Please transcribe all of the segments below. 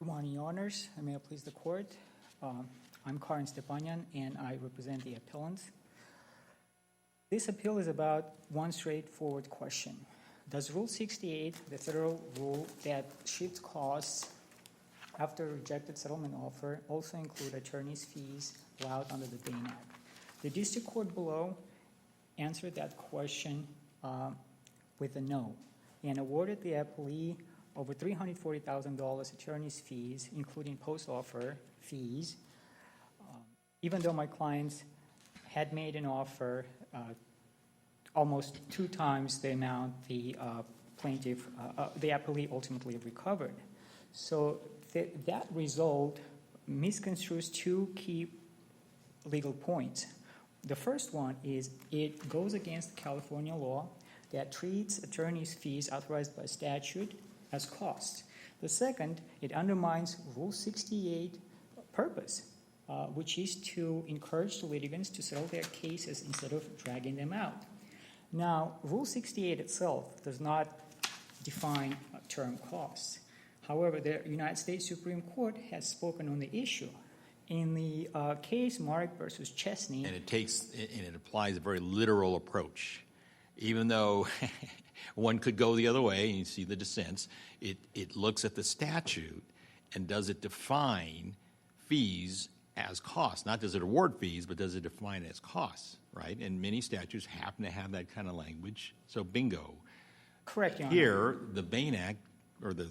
Good morning, Your Honors. May I please the Court? I'm Karin Stepanyan, and I represent the appellants. This appeal is about one straightforward question. Does Rule 68, the federal rule that shifts costs after a rejected settlement offer, also include attorney's fees allowed under the Verne Act? The district court below answered that question with a no, and awarded the appellee over $340,000 attorney's fees, including post-offer fees, even though my clients had made an offer almost 2 times the amount the appellee ultimately recovered. So that result misconstrues 2 key legal points. The first one is it goes against California law that treats attorney's fees authorized by statute as costs. The second, it undermines Rule 68 purpose, which is to encourage the litigants to settle their cases instead of dragging them out. Now, Rule 68 itself does not define term costs. However, the United States Supreme Court has spoken on the issue. In the case Mark versus Chesney, and it applies a very literal approach, even though one could go the other way, and you see the dissents. It looks at the statute and does it define fees as costs? Not does it award fees, but does it define it as costs, right? And many statutes happen to have that kind of language. So bingo. Correct, Your Honor. Here, the Verne Act, or the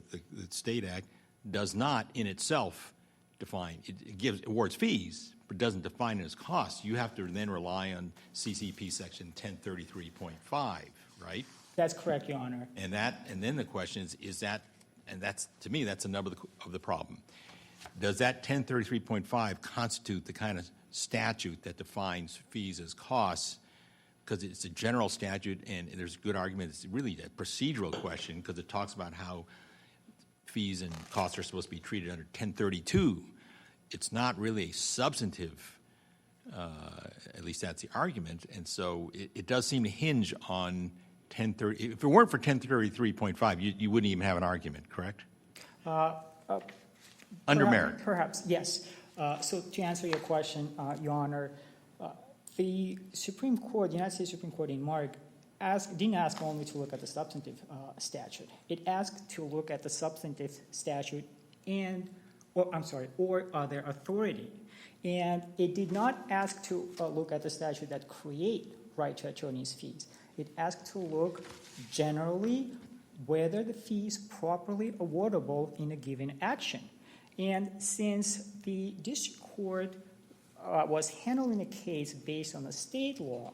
State Act, does not in itself define. It awards fees, but doesn't define it as costs. You have to then rely on CCP Section 1033.5, right? That's correct, Your Honor. And then the question is that, and that's, to me, that's another of the problem. Does that 1033.5 constitute the kind of statute that defines fees as costs? Because it's a general statute, and there's a good argument. It's really a procedural question because it talks about how fees and costs are supposed to be treated under 1032. It's not really a substantive, at least that's the argument, and so it does seem to hinge on 1030. If it weren't for 1033.5, you wouldn't even have an argument, correct? Under merit. Perhaps, yes. So to answer your question, Your Honor, the Supreme Court, the United States Supreme Court in Mark, didn't ask only to look at the substantive statute. It asked to look at the substantive statute or other authority. And it did not ask to look at the statute that create right to attorney's fees. It asked to look generally whether the fee is properly awardable in a given action. And since the district court was handling a case based on the state law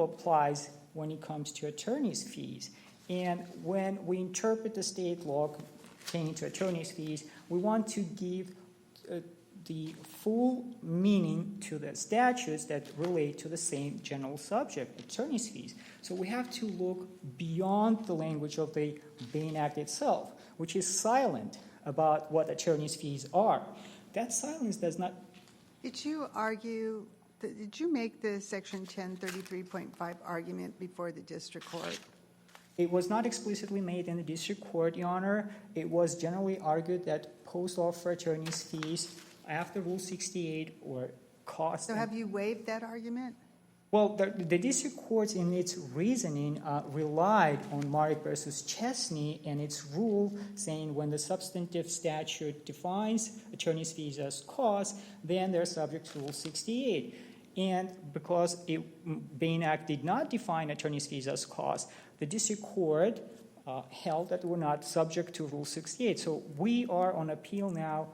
applies when it comes to attorney's fees. And when we interpret the state law pertaining to attorney's fees, we want to give the full meaning to the statutes that relate to the same general subject, attorney's fees. So we have to look beyond the language of the Verne Act itself, which is silent about what attorney's fees are. That silence does not... Did you make the Section 1033.5 argument before the district court? It was not explicitly made in the district court, Your Honor. It was generally argued that post-offer attorney's fees after Rule 68 or cost... So have you waived that argument? Well, the district court, in its reasoning, relied on Mark versus Chesney and its rule saying when the substantive statute defines attorney's fees as costs, then they're subject to Rule 68. And because Verne Act did not define attorney's fees as costs, the district court held that we're not subject to Rule 68. So we are on appeal now,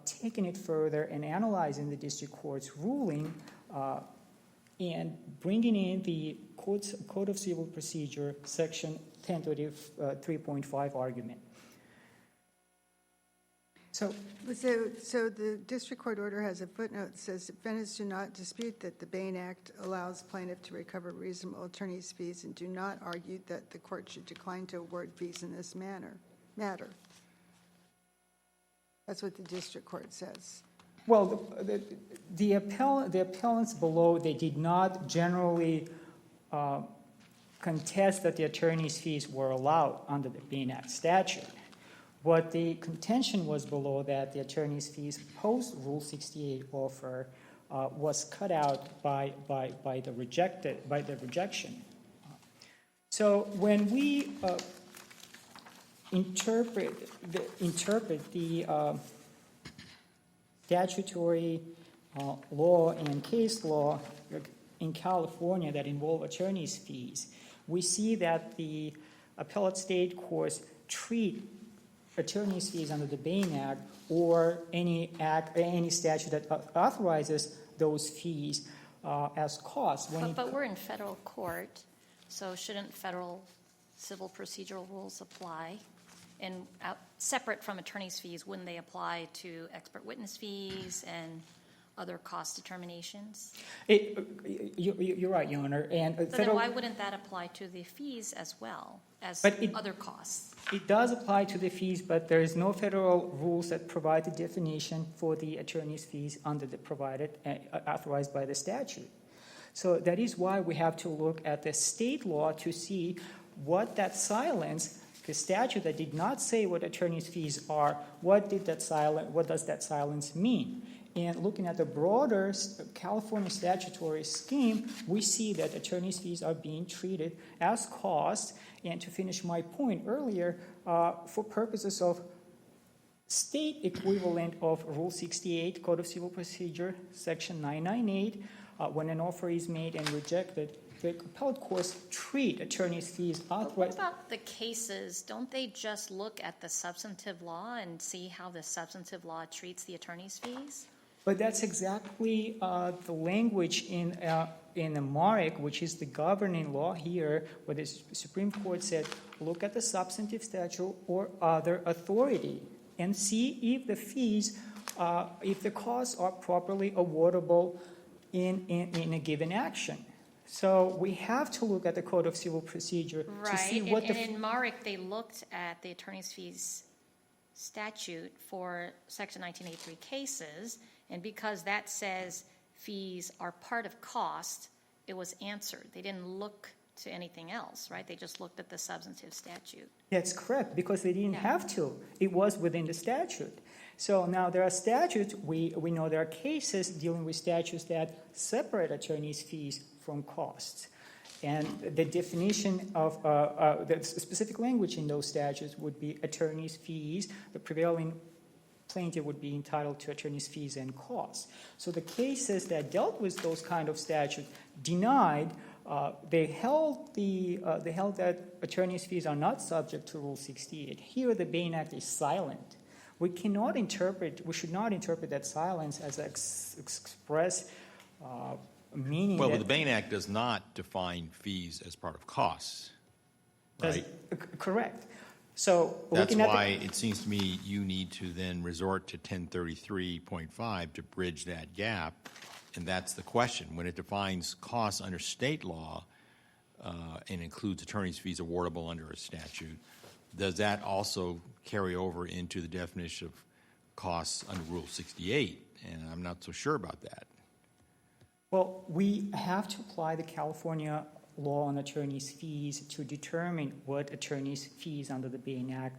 taking it further and analyzing the district court's ruling and bringing in the Code of Civil Procedure, Section 1033.5 argument. So the district court order has a footnote that says defendants do not dispute that the Verne Act allows plaintiff to recover reasonable attorney's fees and do not argue that the court should decline to award fees in this matter. That's what the district court says. Well, the appellants below, they did not generally contest that the attorney's fees were allowed under the Verne Act statute. What the contention was below that the attorney's fees post Rule 68 offer was cut out by the rejection. So when we interpret the statutory law and case law in California that involve attorney's fees, we see that the appellate state courts treat attorney's fees under the Bain Act or any statute that authorizes those fees as costs. But we're in federal court, so shouldn't federal civil procedural rules apply? And separate from attorney's fees, wouldn't they apply to expert witness fees and other cost determinations? You're right, Your Honor. And So then why wouldn't that apply to the fees as well as other costs? It does apply to the fees, but there is no federal rules that provide the definition for the attorney's fees under the authorized by the statute. So that is why we have to look at the state law to see what that silence, the statute that did not say what attorney's fees are, what does that silence mean? And looking at the broader California statutory scheme, we see that attorney's fees are being treated as costs. And to finish my point earlier, for purposes of state equivalent of Rule 68, Code of Civil Procedure, Section 998, when an offer is made and rejected, the appellate courts treat attorney's fees outright. What about the cases? Don't they just look at the substantive law and see how the substantive law treats the attorney's fees? But that's exactly the language in the MARIC, which is the governing law here, where the Supreme Court said, look at the substantive statute or other authority and see if the fees, if the costs are properly awardable in a given action. So we have to look at the Code of Civil Procedure to see what and in MARIC, they looked at the attorney's fees statute for Section 1983 cases, and because that says fees are part of cost, it was answered. They didn't look to anything else, right? They just looked at the substantive statute. That's correct, because they didn't have to. It was within the statute. So now there are statutes, we know there are cases dealing with statutes that separate attorney's fees from costs. And the definition of the specific language in those statutes would be attorney's fees. The prevailing plaintiff would be entitled to attorney's fees and costs. So the cases that dealt with those kind of statutes denied, they held that attorney's fees are not subject to Rule 68. Here the Bain Act is silent. We should not interpret that silence as express meaning. Well, the Bain Act does not define fees as part of costs, right? Correct. So that's why it seems to me you need to then resort to 1033.5 to bridge that gap, and that's the question. When it defines costs under state law and includes attorney's fees awardable under a statute, does that also carry over into the definition of costs under Rule 68? And I'm not so sure about that. Well, we have to apply the California law on attorney's fees to determine what attorney's fees under the Bain Act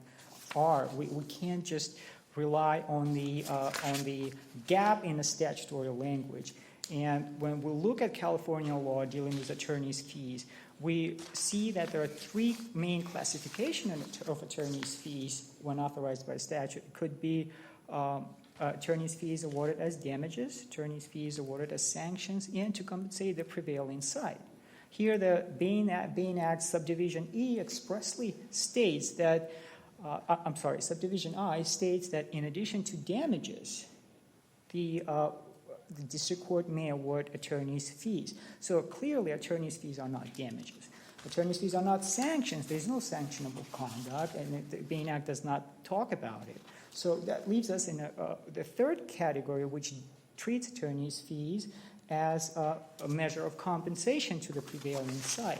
are. We can't just rely on the gap in the statutory language. And when we look at California law dealing with attorney's fees, we see that there are three main classifications of attorney's fees when authorized by statute. It could be attorney's fees awarded as damages, attorney's fees awarded as sanctions, and to compensate the prevailing side. Here, the Bain Act Subdivision E expressly states that, Subdivision I states that in addition to damages, the district court may award attorney's fees. So clearly, attorney's fees are not damages. Attorney's fees are not sanctions. There's no sanctionable conduct, and the Bain Act does not talk about it. So that leaves us in the third category, which treats attorney's fees as a measure of compensation to the prevailing side.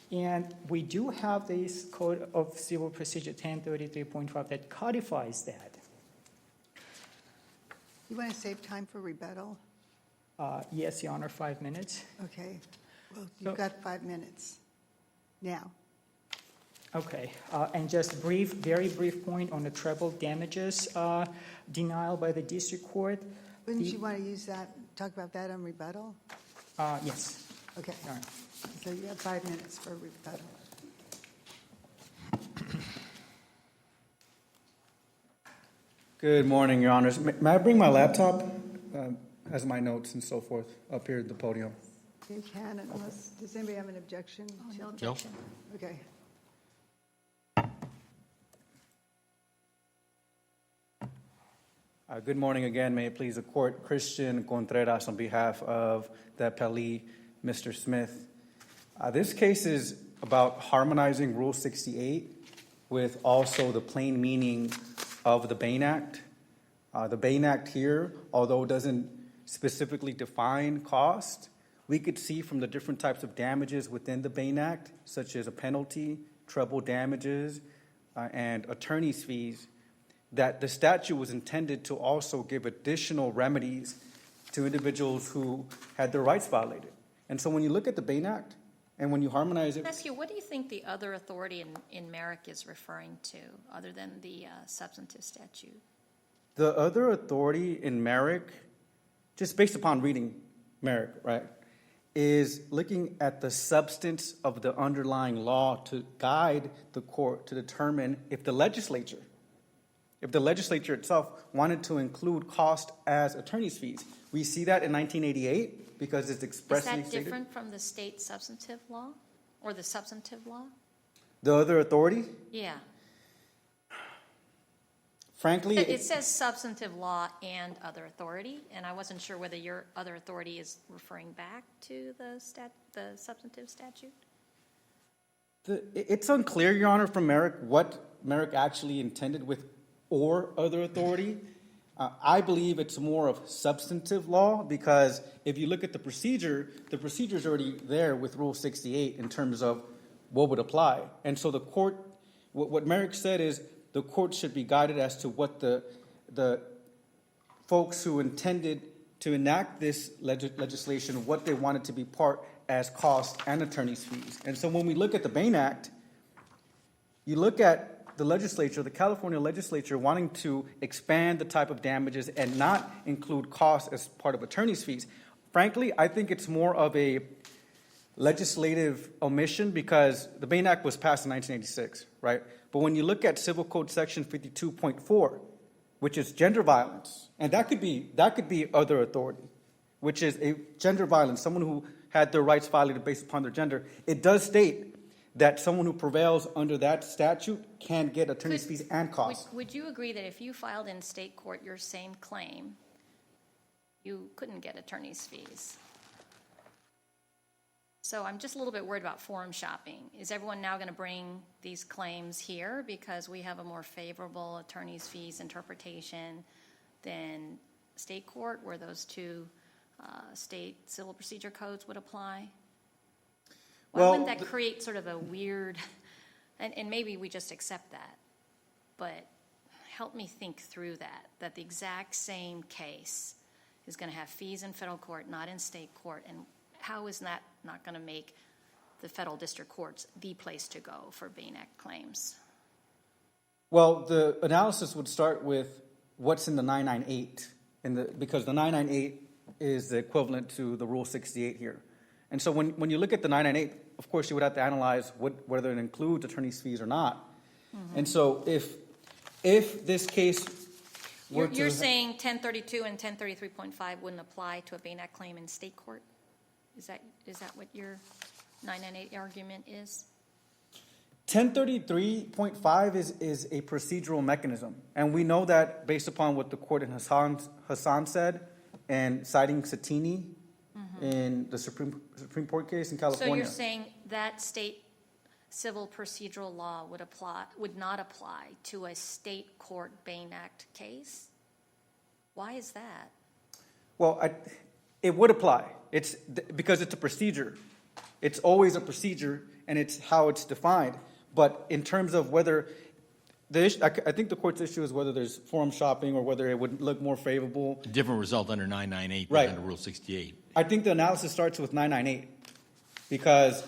And we do have this Code of Civil Procedure 1033.5 that codifies that. You want to save time for rebuttal? Yes, Your Honor, 5 minutes. Okay. Well, you've got 5 minutes now. Okay, and just very brief point on the treble damages denial by the district court. Wouldn't you want to use that, talk about that on rebuttal? Yes. Okay, All right. so you have 5 minutes for rebuttal. Good morning, Your Honors. May I bring my laptop? Has my notes and so forth up here at the podium. You can, unless, does anybody have an objection? to- No objection. Okay. Good morning again. May it please the court. Christian Contreras on behalf of the appellee, Mr. Smith. This case is about harmonizing Rule 68 with also the plain meaning of the Bain Act. The Bain Act here, although it doesn't specifically define cost, we could see from the different types of damages within the Bain Act, such as a penalty, treble damages, and attorney's fees, that the statute was intended to also give additional remedies to individuals who had their rights violated. And so when you look at the Bain Act and when you harmonize it, Ask you, what do you think the other authority in Merrick is referring to, other than the substantive statute? the other authority in Merrick, just based upon reading Merrick, right, is looking at the substance of the underlying law to guide the court to determine if the legislature itself wanted to include cost as attorney's fees. We see that in 1988 because it's expressly Is that stated. different from the state substantive law or the substantive law? The other authority, Yeah. frankly, It says substantive law and other authority, and I wasn't sure whether your other authority is referring back to the substantive statute. it's unclear, Your Honor, from Merrick what Merrick actually intended with or other authority. I believe it's more of substantive law because if you look at the procedure's already there with Rule 68 in terms of what would apply. And so the court, what Merrick said is the court should be guided as to what the folks who intended to enact this legislation, what they wanted to be part as cost and attorney's fees. And so when we look at the Bain Act, you look at the legislature, the California legislature, wanting to expand the type of damages and not include costs as part of attorney's fees. Frankly, I think it's more of a legislative omission because the Bain Act was passed in 1986, right? But when you look at Civil Code Section 52.4, which is gender violence, and that could be other authority, which is a gender violence, someone who had their rights violated based upon their gender, it does state that someone who prevails under that statute can get attorney's fees and costs. Would you agree that if you filed in state court your same claim, you couldn't get attorney's fees? So I'm just a little bit worried about forum shopping. Is everyone now going to bring these claims here because we have a more favorable attorney's fees interpretation than state court, where those two state civil procedure codes would apply? Why wouldn't that create sort of a weird, and maybe we just accept that, but help me think through that the exact same case is going to have fees in federal court, not in state court, and how is that not going to make the federal district courts the place to go for Bain Act claims? Well, the analysis would start with what's in the 998, because the 998 is the equivalent to the Rule 68 here. And so when you look at the 998, of course, you would have to analyze whether it includes attorney's fees or not. Mm-hmm. And so if this case were You're saying 1032 and 1033.5 wouldn't apply to a Bain Act claim in state court? Is that what your 998 argument is? 1033.5 is a procedural mechanism. And we know that based upon what the court in Hassan said, and citing Satini in the Supreme Court case in California. So you're saying that state civil procedural law would not apply to a state court Bain Act case? Why is that? Well, it would apply. It's because it's a procedure. It's always a procedure, and it's how it's defined. But in terms of whether I think the court's issue is whether there's forum shopping or whether it would look more favorable. A different result under 998 Right. than under Rule 68. I think the analysis starts with 998 because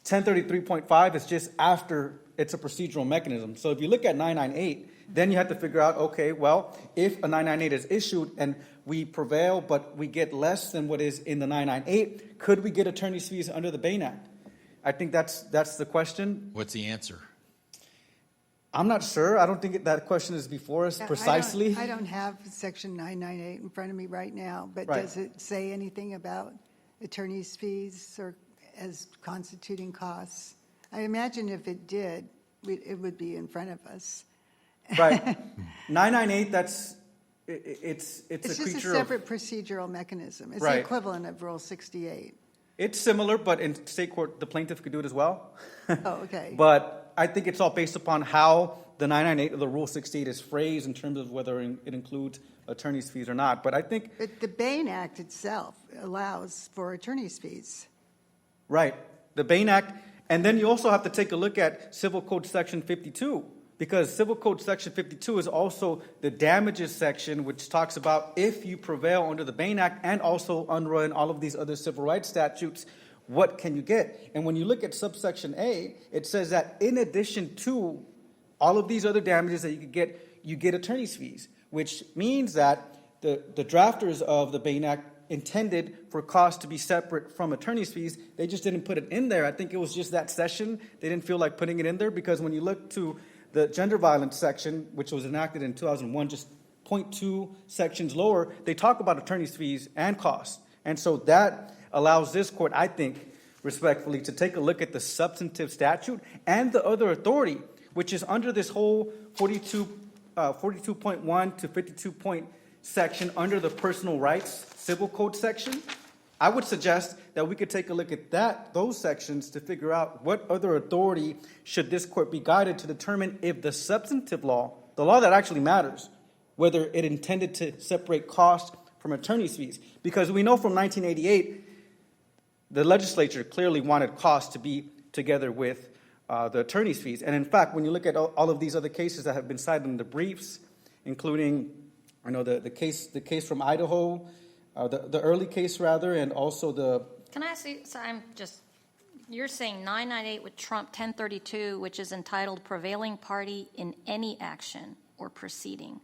1033.5 is just after it's a procedural mechanism. So if you look at 998, then you have to figure out, okay, well, if a 998 is issued and we prevail, but we get less than what is in the 998, could we get attorney's fees under the Bain Act? I think that's the question. What's the answer? I'm not sure. I don't think that question is before us precisely. I don't have Section 998 in front of me right now, but Right. does it say anything about attorney's fees or as constituting costs? I imagine if it did, it would be in front of us. Right. 998, it's a It's just a creature of, separate procedural mechanism. It's the Right. equivalent of Rule 68. it's similar, but in state court, the plaintiff could do it as well. Oh, okay. But I think it's all based upon how the 998 or the Rule 68 is phrased in terms of whether it includes attorney's fees or not. But I think, But the Bain Act itself allows for attorney's fees. right, the Bain Act, and then you also have to take a look at Civil Code Section 52, because Civil Code Section 52 is also the damages section, which talks about if you prevail under the Bain Act and also UNRRA and all of these other civil rights statutes, what can you get? And when you look at subsection A, it says that in addition to all of these other damages that you get attorney's fees, which means that the drafters of the Bain Act intended for costs to be separate from attorney's fees. They just didn't put it in there. I think it was just that session. They didn't feel like putting it in there because when you look to the gender violence section, which was enacted in 2001, just 0.2 sections lower, they talk about attorney's fees and costs. And so that allows this court, I think, respectfully, to take a look at the substantive statute and the other authority, which is under this whole 42.1 to 52 section under the personal rights civil code section. I would suggest that we could take a look at those sections to figure out what other authority should this court be guided to determine if the substantive law, the law that actually matters, whether it intended to separate cost from attorney's fees. Because we know from 1988, the legislature clearly wanted costs to be together with the attorney's fees. And in fact, when you look at all of these other cases that have been cited in the briefs, including the case from Idaho, the early case rather, and also the... Can I ask you, so you're saying 998 would trump 1032, which is entitled prevailing party in any action or proceeding.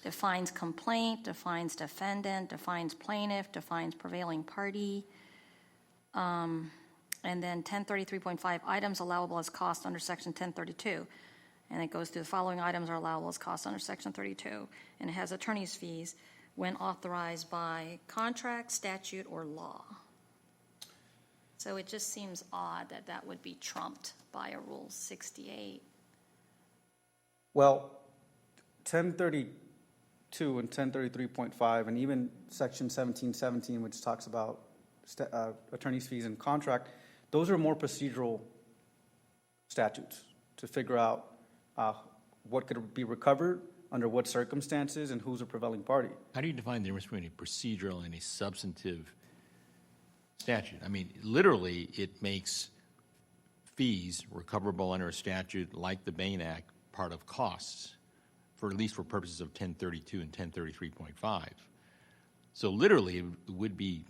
Defines complaint, defines defendant, defines plaintiff, defines prevailing party. And then 1033.5, items allowable as cost under section 1032. And it goes through the following items are allowable as cost under section 32. And it has attorney's fees when authorized by contract, statute, or law. So it just seems odd that that would be trumped by a Rule 68. Well, 1032 and 1033.5, and even Section 1717, which talks about attorney's fees and contract, those are more procedural statutes to figure out what could be recovered, under what circumstances, and who's a prevailing party. How do you define the difference between a procedural and a substantive statute? I mean, literally, it makes fees recoverable under a statute like the Bain Act part of costs, for at least for purposes of 1032 and 1033.5. So literally, it would be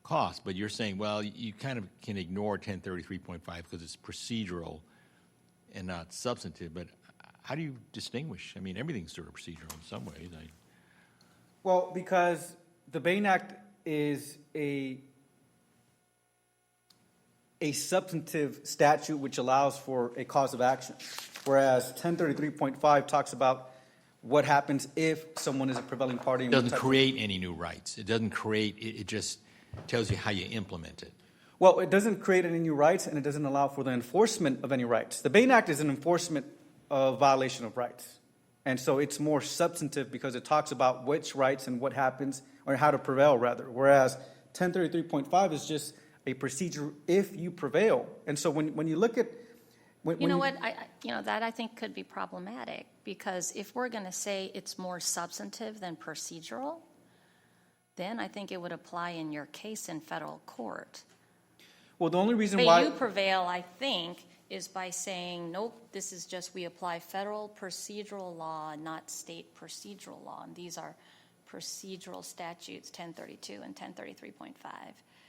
cost, but you're saying, well, you kind of can ignore 1033.5 because it's procedural and not substantive, but how do you distinguish? I mean, everything's sort of procedural in some ways. Well, because the Bain Act is a substantive statute which allows for a cause of action, whereas 1033.5 talks about what happens if someone is a prevailing party. It doesn't create any new rights. It doesn't create, it just tells you how you implement it. Well, it doesn't create any new rights, and it doesn't allow for the enforcement of any rights. The Bain Act is an enforcement of violation of rights. And so it's more substantive because it talks about which rights and what happens, or how to prevail, rather. Whereas 1033.5 is just a procedure if you prevail. And so when you look at... that I think could be problematic, because if we're going to say it's more substantive than procedural, then I think it would apply in your case in federal court. Well, the only reason But why... you prevail, I think, is by saying, nope, this is just, we apply federal procedural law, not state procedural law. And these are procedural statutes, 1032 and 1033.5.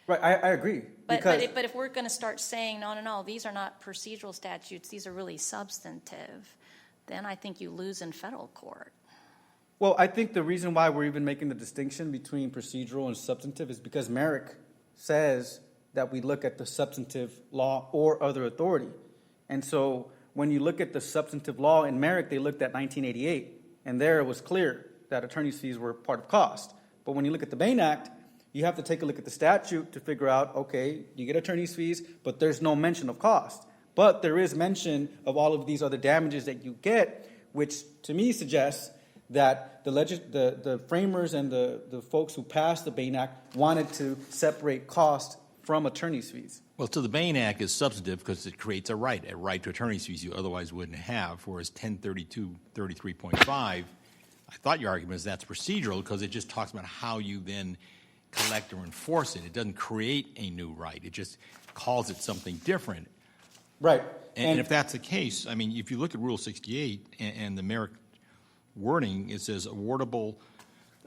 Right, I agree. But Because, if we're going to start saying, no, these are not procedural statutes, these are really substantive, then I think you lose in federal court. well, I think the reason why we're even making the distinction between procedural and substantive is because Merrick says that we look at the substantive law or other authority. And so when you look at the substantive law in Merrick, they looked at 1988, and there it was clear that attorney's fees were part of cost. But when you look at the Bain Act, you have to take a look at the statute to figure out, okay, you get attorney's fees, but there's no mention of cost. But there is mention of all of these other damages that you get, which to me suggests that the framers and the folks who passed the Bain Act wanted to separate cost from attorney's fees. Well, so the Bain Act is substantive because it creates a right to attorney's fees you otherwise wouldn't have, whereas 1032-33.5, I thought your argument is that's procedural because it just talks about how you then collect or enforce it. It doesn't create a new right. It just calls it something different. Right. And if that's the case, I mean, if you look at Rule 68 and the Merrick wording, it says awardable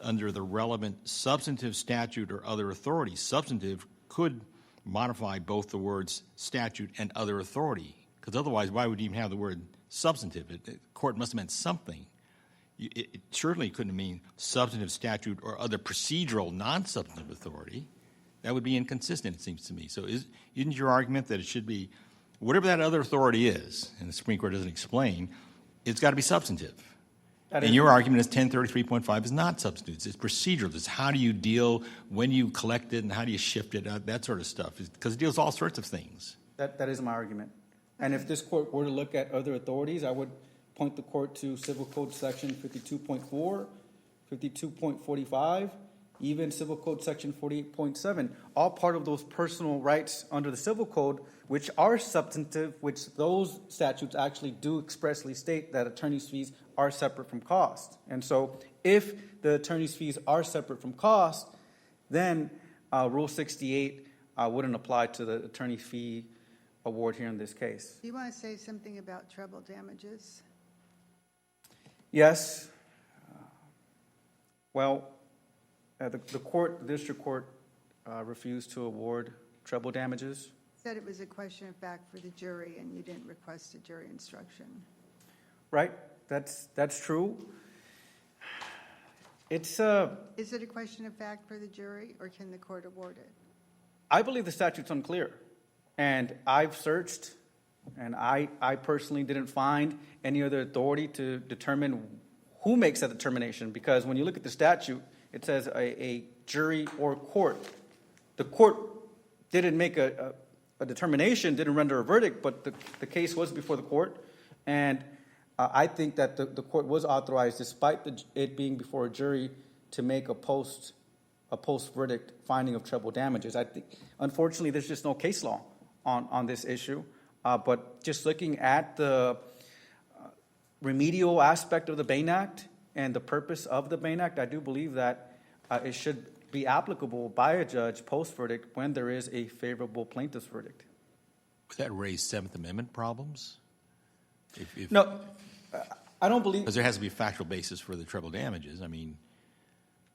under the relevant substantive statute or other authority. Substantive could modify both the words statute and other authority, because otherwise, why would you even have the word substantive? The court must have meant something. It certainly couldn't mean substantive statute or other procedural non-substantive authority. That would be inconsistent, it seems to me. So isn't your argument that it should be, whatever that other authority is, and the Supreme Court doesn't explain, it's got to be substantive? And your argument is 1033.5 is not substantive. It's procedural. It's how do you deal when you collect it and how do you shift it, that sort of stuff, because it deals with all sorts of things. That is my argument. And if this court were to look at other authorities, I would point the court to Civil Code Section 52.4, 52.45, even Civil Code Section 48.7, all part of those personal rights under the Civil Code, which are substantive, which those statutes actually do expressly state that attorney's fees are separate from cost. And so if the attorney's fees are separate from cost, then Rule 68 wouldn't apply to the attorney fee award here in this case. Do you want to say something about treble damages? Yes. The district court refused to award treble damages. Said it was a question of fact for the jury, and you didn't request a jury instruction. Right, that's true. Is it a question of fact for the jury, or can the court award it? I believe the statute's unclear, and I've searched, and I personally didn't find any other authority to determine who makes that determination, because when you look at the statute, it says a jury or court. The court didn't make a determination, didn't render a verdict, but the case was before the court, and I think that the court was authorized, despite it being before a jury, to make a post-verdict finding of treble damages. I think, unfortunately, there's just no case law on this issue, but just looking at the remedial aspect of the Bain Act and the purpose of the Bain Act, I do believe that it should be applicable by a judge post-verdict when there is a favorable plaintiff's verdict. Would that raise Seventh Amendment problems? No, I don't believe... Because there has to be a factual basis for the treble damages. I mean...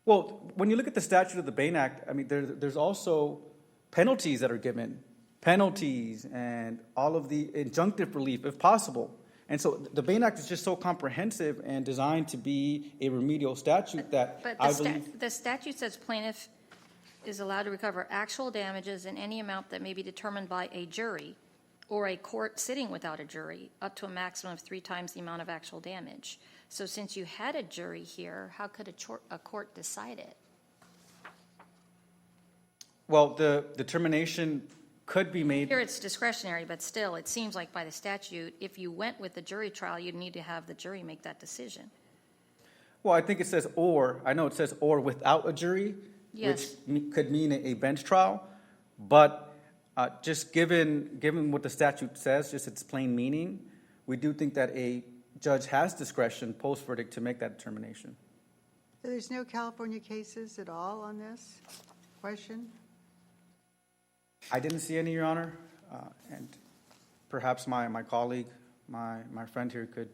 Well, when you look at the statute of the Bain Act, I mean, there's also penalties that are given, penalties and all of the injunctive relief, if possible. And so the Bain Act is just so comprehensive and designed to be a remedial statute that I believe... The statute says plaintiff is allowed to recover actual damages in any amount that may be determined by a jury or a court sitting without a jury, up to a maximum of 3 times the amount of actual damage. So since you had a jury here, how could a court decide it? Well, the determination could be made... Here it's discretionary, but still, it seems like by the statute, if you went with the jury trial, you'd need to have the jury make that decision. Well, I think it says or. I know it says or without a jury, Yes. which could mean a bench trial. But just given what the statute says, just its plain meaning, we do think that a judge has discretion post-verdict to make that determination. So there's no California cases at all on this question? I didn't see any, Your Honor, and perhaps my colleague, my friend here could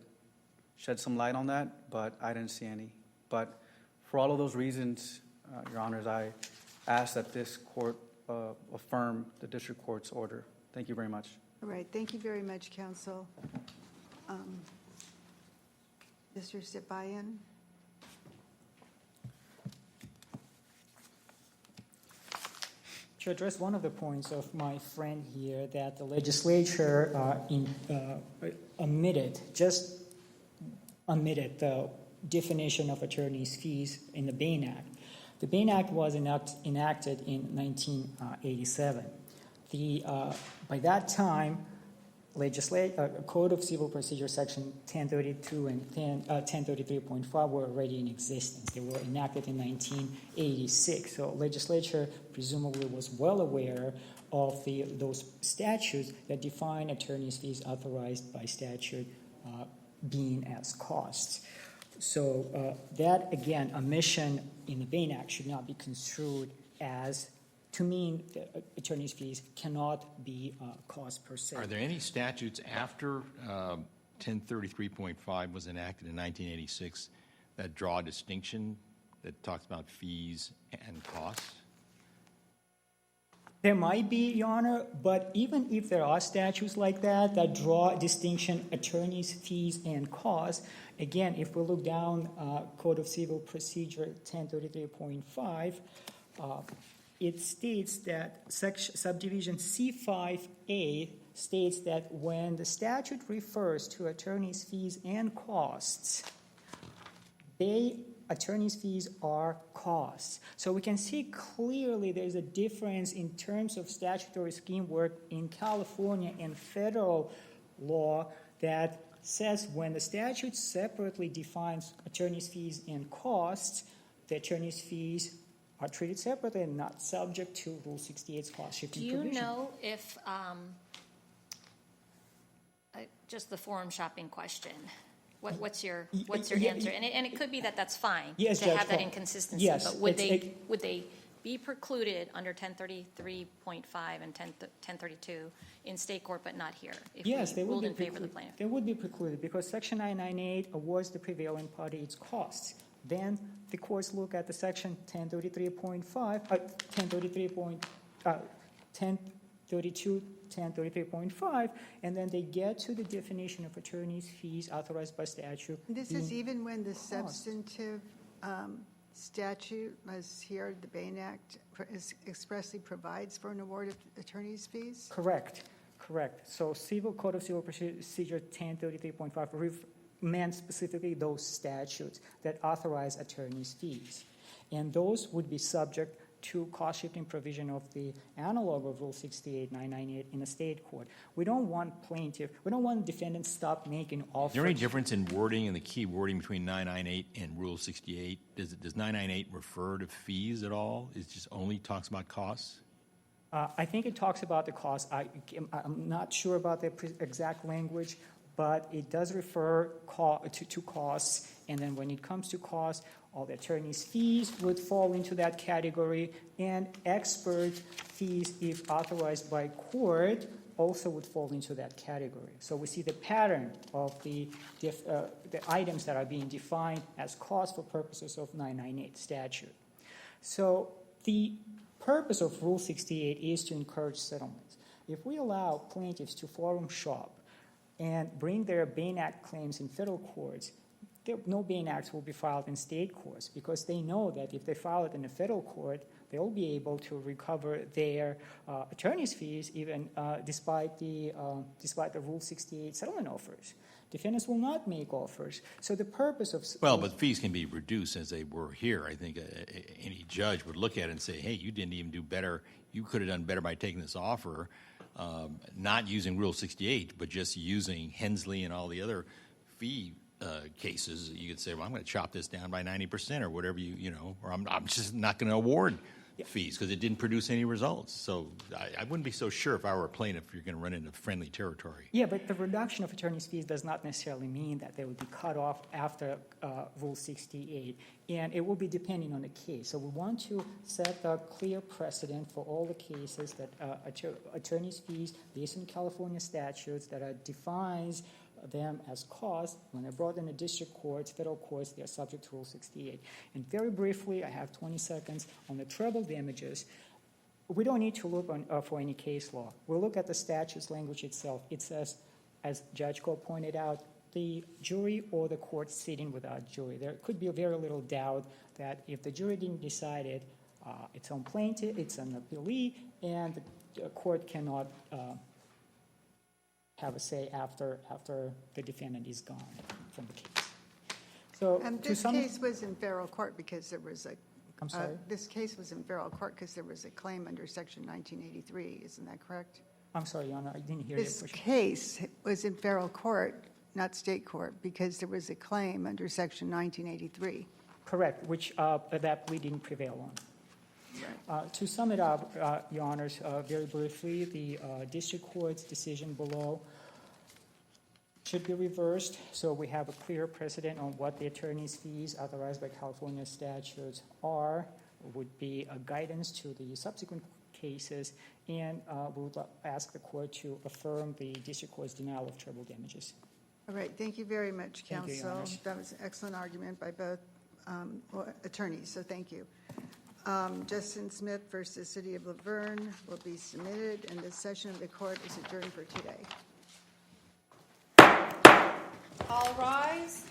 shed some light on that, but I didn't see any. But for all of those reasons, Your Honors, I ask that this court affirm the district court's order. Thank you very much. All right, thank you very much, counsel. Mr. Sipayan? To address one of the points of my friend here, that the legislature omitted the definition of attorney's fees in the Bain Act. The Bain Act was enacted in 1987. By that time, Code of Civil Procedure Section 1032 and 1033.5 were already in existence. They were enacted in 1986. So legislature presumably was well aware of those statutes that define attorney's fees authorized by statute being as costs. So that, again, omission in the Bain Act should not be construed as to mean that attorney's fees cannot be cost per se. Are there any statutes after 1033.5 was enacted in 1986 that draw a distinction that talks about fees and costs? There might be, Your Honor, but even if there are statutes like that draw a distinction, attorney's fees and costs, again, if we look down Code of Civil Procedure 1033.5, it states that subdivision C5A states that when the statute refers to attorney's fees and costs, attorney's fees are costs. So we can see clearly there's a difference in terms of statutory scheme work in California and federal law that says when the statute separately defines attorney's fees and costs, the attorney's fees are treated separately and not subject to Rule 68's cost shifting provision. Do you know if, just the forum shopping question, what's your answer? And it could be that that's fine Yes, to Judge have that Paul. inconsistency, Yes, but would they be precluded under 1033.5 and 1032 in state court but not here if Yes, we they would ruled be in favor of the plaintiff? They would be precluded because Section 998 awards the prevailing party its costs. Then the courts look at the Section 1033.5, 1032, 1033.5, and then they get to the definition of attorney's fees authorized by statute. This is being even when the costs. substantive statute, as here, the Bain Act, expressly provides for an award of attorney's fees? Correct. So Code of Civil Procedure 1033.5 meant specifically those statutes that authorize attorney's fees. And those would be subject to cost-shifting provision of the analog of Rule 68, 998 in a state court. We don't want defendants stop making offers. Is there any difference in wording and the key wording between 998 and Rule 68? Does 998 refer to fees at all? It just only talks about costs? I think it talks about the cost. I'm not sure about the exact language, but it does refer to costs. And then when it comes to costs, all the attorney's fees would fall into that category, and expert fees, if authorized by court, also would fall into that category. So we see the pattern of the items that are being defined as costs for purposes of 998 statute. So the purpose of Rule 68 is to encourage settlements. If we allow plaintiffs to forum shop and bring their Bain Act claims in federal courts, no Bain Acts will be filed in state courts because they know that if they file it in a federal court, they'll be able to recover their attorney's fees even despite the Rule 68 settlement offers. Defendants will not make offers. So the purpose of... Well, but fees can be reduced as they were here. I think any judge would look at it and say, hey, you didn't even do better. You could have done better by taking this offer, not using Rule 68, but just using Hensley and all the other fee cases. You could say, well, I'm going to chop this down by 90% or whatever or I'm just not going to award fees because it didn't produce any results. So I wouldn't be so sure if I were a plaintiff you're going to run into friendly territory. Yeah, but the reduction of attorney's fees does not necessarily mean that they would be cut off after Rule 68, and it will be depending on the case. So we want to set a clear precedent for all the cases that attorney's fees based on California statutes that defines them as costs. When they're brought in the district courts, federal courts, they are subject to Rule 68. And very briefly, I have 20 seconds on the treble damages. We don't need to look for any case law. We'll look at the statute's language itself. It says, as Judge Cole pointed out, the jury or the court sitting without jury. There could be very little doubt that if the jury didn't decide it, it's on plaintiff, it's an appealee, and the court cannot have a say after the defendant is gone from the case. So This case was in federal court because there was a I'm sorry? This case was in federal court because there was a claim under Section 1983. Isn't that correct? I'm sorry, Your Honor, I didn't hear your This question. case was in federal court, not state court, because there was a claim under Section 1983. Correct, which that plea didn't prevail on. To sum it up, Your Honors, very briefly, the district court's decision below should be reversed, so we have a clear precedent on what the attorney's fees authorized by California statutes are, would be a guidance to the subsequent cases, and we would ask the court to affirm the district court's denial of treble damages. All right, thank you very much, Thank you, Your counsel. Honors. That was an excellent argument by both attorneys, so thank you. Justin Smith versus City of Laverne will be submitted, and this session of the court is adjourned for today. All rise.